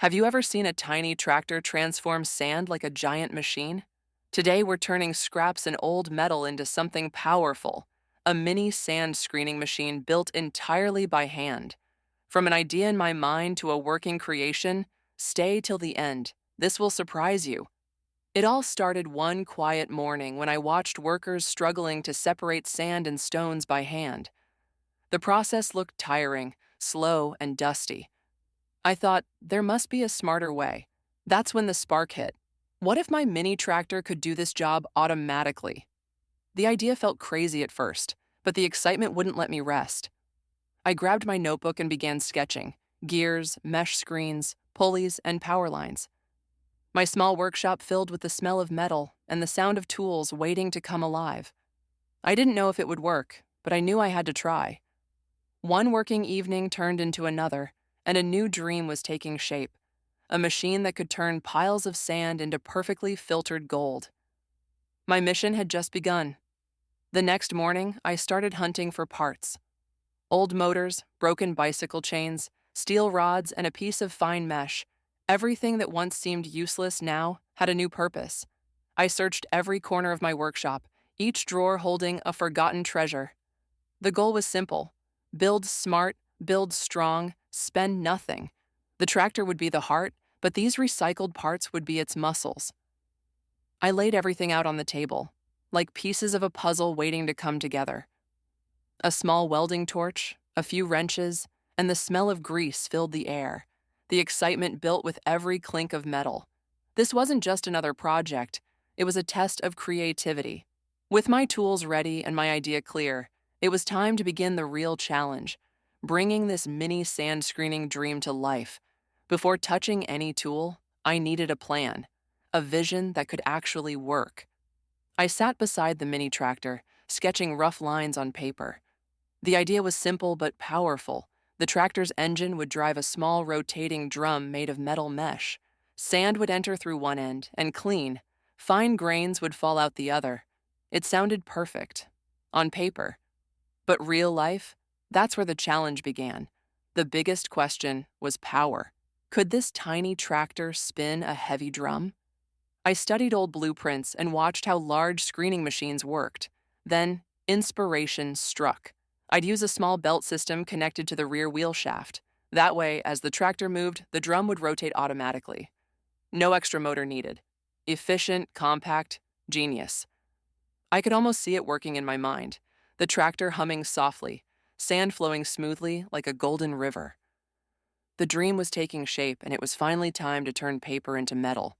Have you ever seen a tiny tractor transform sand like a giant machine? Today, we're turning scraps and old metal into something powerful, a mini sand screening machine built entirely by hand. From an idea in my mind to a working creation, stay till the end. This will surprise you. It all started one quiet morning when I watched workers struggling to separate sand and stones by hand. The process looked tiring, slow, and dusty. I thought, there must be a smarter way. That's when the spark hit. What if my mini tractor could do this job automatically? The idea felt crazy at first, but the excitement wouldn't let me rest. I grabbed my notebook and began sketching gears, mesh screens, pulleys, and power lines. My small workshop filled with the smell of metal and the sound of tools waiting to come alive. I didn't know if it would work, but I knew I had to try. One working evening turned into another, and a new dream was taking shape, a machine that could turn piles of sand into perfectly filtered gold. My mission had just begun. The next morning, I started hunting for parts. Old motors, broken bicycle chains, steel rods, and a piece of fine mesh. Everything that once seemed useless now had a new purpose. I searched every corner of my workshop, each drawer holding a forgotten treasure. The goal was simple: build smart, build strong, spend nothing. The tractor would be the heart, but these recycled parts would be its muscles. I laid everything out on the table, like pieces of a puzzle waiting to come together. A small welding torch, a few wrenches, and the smell of grease filled the air. The excitement built with every clink of metal. This wasn't just another project, it was a test of creativity. With my tools ready and my idea clear, it was time to begin the real challenge, bringing this mini sand screening dream to life. Before touching any tool, I needed a plan, a vision that could actually work. I sat beside the mini tractor, sketching rough lines on paper. The idea was simple but powerful. The tractor's engine would drive a small rotating drum made of metal mesh. Sand would enter through one end and clean. Fine grains would fall out the other. It sounded perfect. On paper. But real life? That's where the challenge began. The biggest question was power. Could this tiny tractor spin a heavy drum? I studied old blueprints and watched how large screening machines worked. Then, inspiration struck. I'd use a small belt system connected to the rear wheel shaft. That way, as the tractor moved, the drum would rotate automatically. No extra motor needed. Efficient, compact, genius. I could almost see it working in my mind. The tractor humming softly, sand flowing smoothly like a golden river. The dream was taking shape, and it was finally time to turn paper into metal.